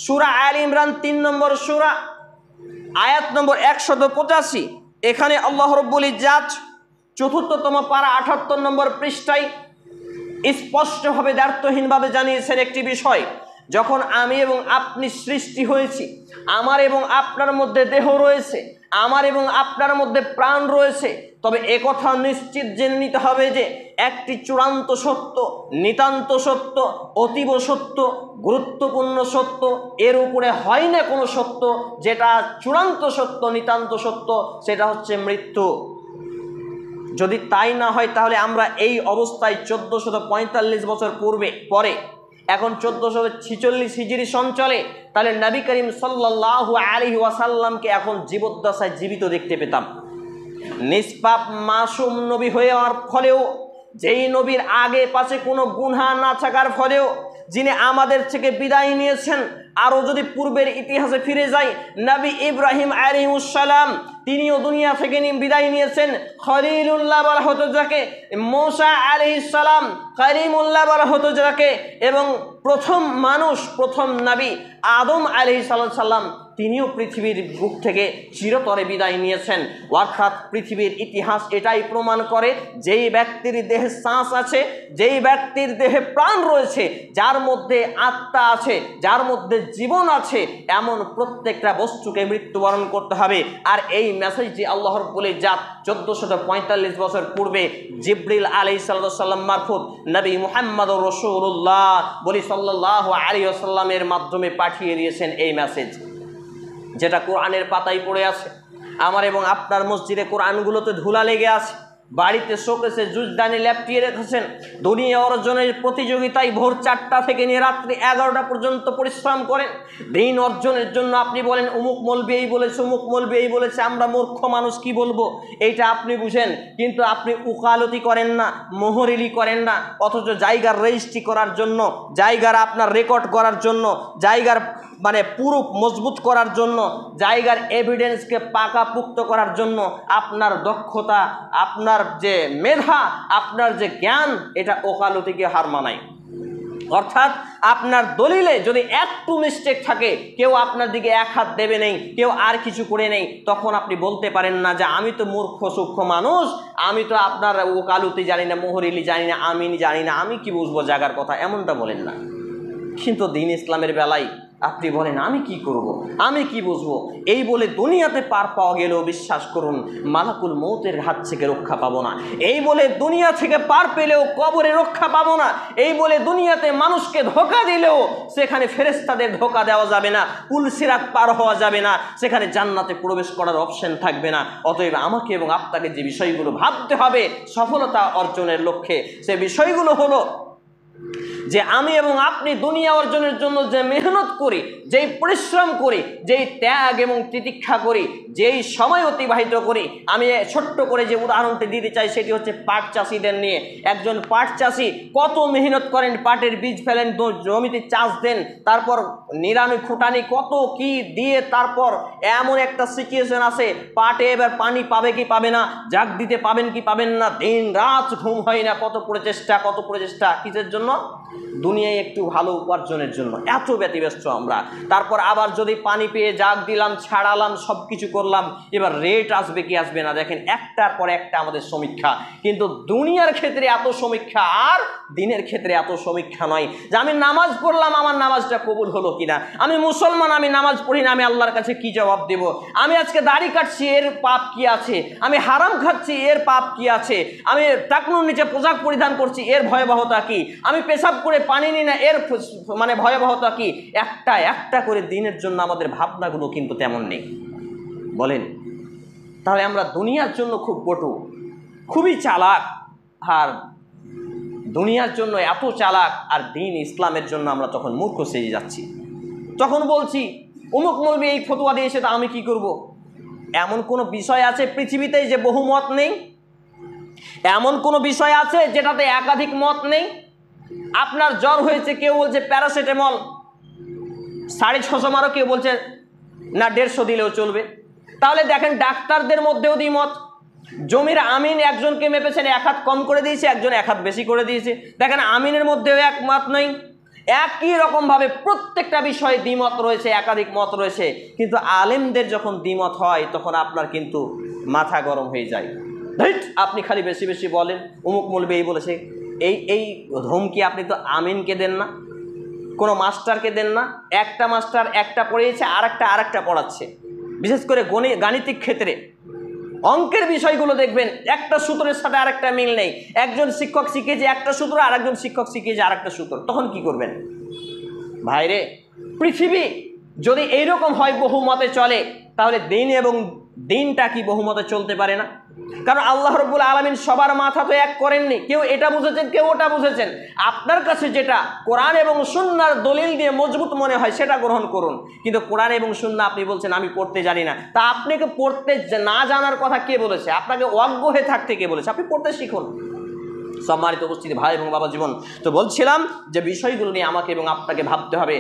সূরা আলে ইমরান 3 নম্বর সূরা আয়াত নম্বর 185। এখানে আল্লাহ রাব্বুল ইজ্জাত চতুর্থতম পারা 78 নম্বর পৃষ্ঠায় স্পষ্টভাবে দ্ব্যর্থহীনভাবে জানিয়েছেন একটি বিষয়, যখন আমি এবং আপনি সৃষ্টি হয়েছি, আমার এবং আপনার মধ্যে দেহ রয়েছে, আমার এবং আপনার মধ্যে প্রাণ রয়েছে, তবে একথা নিশ্চিত জেনে নিতে হবে যে একটি চূড়ান্ত সত্য, নিতান্ত সত্য, অতীব সত্য, গুরুত্বপূর্ণ সত্য, এর উপরে হয় না কোনো সত্য, যেটা চূড়ান্ত সত্য, নিতান্ত সত্য, সেটা হচ্ছে মৃত্যু। যদি তাই না হয় তাহলে আমরা এই অবস্থায় 1445 বছর পরে এখন 1446 হিজরি সন চলে, তাহলে নবী করিম সাল্লাল্লাহু আলাইহি ওয়াসাল্লামকে এখন জীবদ্দশায় জীবিত দেখতে পেতাম। নিষ্পাপ মাসুম নবী হওয়ার ফলেও, যেই নবীর আগে পাশে কোনো গুনাহ না থাকার ফলেও, যিনি আমাদের থেকে বিদায় নিয়েছেন, আরও যদি পূর্বের ইতিহাসে ফিরে যাই, নবী ইব্রাহিম আলাইহিস সালাম তিনিও দুনিয়া থেকে বিদায় নিয়েছেন। খলিলুল্লাহ বলা হতো যাকে, মূসা আলাইহিস সালাম কালিমুল্লাহ বলা হতো যাকে, এবং প্রথম মানুষ, প্রথম নবী আদম আলাইহিস সালাম তিনিও পৃথিবীর বুক থেকে চিরতরে বিদায় নিয়েছেন। অর্থাৎ পৃথিবীর ইতিহাস এটাই প্রমাণ করে, যেই ব্যক্তির দেহে শ্বাস আছে, যেই ব্যক্তির দেহে প্রাণ রয়েছে, যার মধ্যে আত্মা আছে, যার মধ্যে জীবন আছে, এমন প্রত্যেকটা বস্তুকে মৃত্যুবরণ করতে হবে। আর এই মেসেজটি আল্লাহ রাব্বুল ইজ্জাত 1445 বছর পূর্বে জিবরিল আলাইহিস সালাম মারফত নবী মুহাম্মদুর রাসূলুল্লাহ বলি সাল্লাল্লাহু আলাইহি ওয়াসাল্লামের মাধ্যমে পাঠিয়ে দিয়েছেন। এই মেসেজ যেটা কোরআনের পাতায় পড়ে আছে, আমার এবং আপনার মসজিদে কোরআনগুলোতে ধুলা লেগে আছে, বাড়িতে শোকেসে জুজদানি ল্যাপটিয়ে রেখেছেন, দুনিয়া অর্জনের প্রতিযোগিতায় ভোর 4টা থেকে নিয়ে রাত্রি 11টা পর্যন্ত পরিশ্রম করেন দিন অর্জনের জন্য। আপনি বলেন অমুক মৌলবি এই বলেছে, অমুক মৌলবি এই বলেছে, আমরা মূর্খ মানুষ কি বলবো, এইটা আপনি বুঝেন, কিন্তু আপনি উকালতি করেন না, মোহরিলি করেন না, অথচ জায়গার রেজিস্ট্রি করার জন্য, জায়গার আপনার রেকর্ড করার জন্য, জায়গার মানে প্রুফ মজবুত করার জন্য, জায়গার এভিডেন্সকে পাকাপুক্ত করার জন্য আপনার দক্ষতা, আপনার যে মেধা, আপনার যে জ্ঞান, এটা ওকালতিকে হার মানায়। অর্থাৎ আপনার দলিলে যদি একটু মিস্টেক থাকে, কেউ আপনার দিকে এক হাত দেবে নেই, কেউ আর কিছু করে নেই, তখন আপনি বলতে পারেন না যে আমি তো মূর্খ সূক্ষ্ম মানুষ, আমি তো আপনার ওকালতি জানি না, মোহরিলি জানি না, আমিনি জানি না, আমি কি বুঝবো জায়গার কথা, এমনটা বলেন না। কিন্তু দিন ইসলামের বেলায় আপনি বলেন আমি কি করব, আমি কি বুঝবো, এই বলে দুনিয়াতে পার পাওয়া গেলেও বিশ্বাস করুন মালাকুল মৌতের হাত থেকে রক্ষা পাবো না, এই বলে দুনিয়া থেকে পার পেলেও কবরে রক্ষা পাবো না, এই বলে দুনিয়াতে মানুষকে ধোঁকা দিলেও সেখানে ফেরেশতাদের ধোঁকা দেওয়া যাবে না, পুলসিরাত পার হওয়া যাবে না, সেখানে জান্নাতে প্রবেশ করার অপশন থাকবে না। অতএব আমাকে এবং আপনাকে যে বিষয়গুলো ভাবতে হবে সফলতা অর্জনের লক্ষ্যে, সে বিষয়গুলো হলো যে আমি এবং আপনি দুনিয়া অর্জনের জন্য যে মেহনত করি, যেই পরিশ্রম করি, যেই ত্যাগ এবং তিতিক্ষা করি, যেই সময় অতিবাহিত করি, আমি ছোট্ট করে যে উদাহরণটি দিতে চাই সেটি হচ্ছে পাট চাষিদের নিয়ে। একজন পাট চাষি কত মেহনত করেন, পাটের বীজ ফেলেন, জমিতে চাষ দেন, তারপর নিরানি খুঁটানি কত কি দিয়ে, তারপর এমন একটা সিচুয়েশন আসে পাটে এবার পানি পাবে কি পাবে না, জাগ দিতে পাবেন কি পাবেন না, দিন রাত ঘুম হয় না, কত প্রচেষ্টা কিসের জন্য? দুনিয়ায় একটু ভালো উপার্জনের জন্য এত ব্যতিব্যস্ত আমরা। তারপর আবার যদি পানি পেয়ে জাগ দিলাম, ছাড়ালাম, সব কিছু করলাম, এবার রেট আসবে কি আসবে না, দেখেন একটার পর একটা আমাদের সমীক্ষা। কিন্তু দুনিয়ার ক্ষেত্রে এত সমীক্ষা আর দিনের ক্ষেত্রে এত সমীক্ষা নয় যে আমি নামাজ পড়লাম, আমার নামাজটা কবুল হলো কিনা, আমি মুসলমান, আমি নামাজ পড়ি না, আমি আল্লাহর কাছে কি জবাব দেব, আমি আজকে দাড়ি কাটছি, এর পাপ কি আছে, আমি হারাম খাচ্ছি, এর পাপ কি আছে, আমি টাকনুর নিচে পোশাক পরিধান করছি, এর ভয়াবহতা কি, আমি পেশাব করে পানি নিই না, এর মানে ভয়াবহতা কি। একটা একটা করে দিনের জন্য আমাদের ভাবনাগুলো কিন্তু তেমন নেই। বলেন তাহলে আমরা দুনিয়ার জন্য খুব পটু, খুবই চালাক, আর দুনিয়ার জন্য এত চালাক, আর দিন ইসলামের জন্য আমরা তখন মূর্খ সেজে যাচ্ছি। তখন বলছি অমুক মৌলবি এই ফতোয়া দিয়েছে, তা আমি কি করব? এমন কোনো বিষয় আছে পৃথিবীতে যে বহুমত নেই? এমন কোনো বিষয় আছে যেটাতে একাধিক মত নেই? আপনার জ্বর হয়েছে, কেউ বলছে প্যারাসিটামল 650 মারো, কেউ বলছে না 150 দিলেও চলবে। তাহলে দেখেন ডাক্তারদের মধ্যেও দ্বিমত। জমির আমিন একজনকে মেপেছেন 1 হাত কম করে দিয়েছে, একজন 1 হাত বেশি করে দিয়েছে। দেখেন আমিনের মধ্যেও একমত নেই। একই রকমভাবে প্রত্যেকটা বিষয়ে দ্বিমত রয়েছে, একাধিক মত রয়েছে, কিন্তু আলেমদের যখন দ্বিমত হয় তখন আপনার কিন্তু মাথা গরম হয়ে যায়। আপনি খালি বেশি বেশি বলেন, অমুক মৌলবী এই বলেছে, এই ধমকি আপনি তো আমিনকে দেন না, কোনো মাস্টারকে দেন না। একটা মাস্টার একটা পড়িয়েছে, আরেকটা পড়াচ্ছে। বিশেষ করে গাণিতিক ক্ষেত্রে অঙ্কের বিষয়গুলো দেখবেন একটা সূত্রের সাথে আরেকটা মিল নেই। একজন শিক্ষক শিখিয়েছে একটা সূত্র, আরেকজন শিক্ষক শিখিয়েছে আরেকটা সূত্র, তখন কি করবেন? ভাইরে, পৃথিবী যদি এইরকম হয় বহুমতে চলে, তাহলে দিন এবং দিনটা কি বহুমতে চলতে পারে না? কারণ আল্লাহ রাব্বুল আলামিন সবার মাথা তো এক করেননি, কেউ এটা বুঝেছেন, কেউ ওটা বুঝেছেন। আপনার কাছে যেটা কোরআন এবং সুন্নাহর দলিল দিয়ে মজবুত মনে হয় সেটা গ্রহণ করুন, কিন্তু কোরআন এবং সুন্নাহ আপনি বলছেন আমি পড়তে জানি না, তা আপনাকে পড়তে না জানার কথা কে বলেছে? আপনাকে অজ্ঞ হয়ে থাকতে কে বলেছে? আপনি পড়তে শিখুন। সম্মানিত উপস্থিতি ভাই এবং বাবা জীবন, তো বলছিলাম যে বিষয়গুলো নিয়ে আমাকে এবং আপনাকে ভাবতে হবে।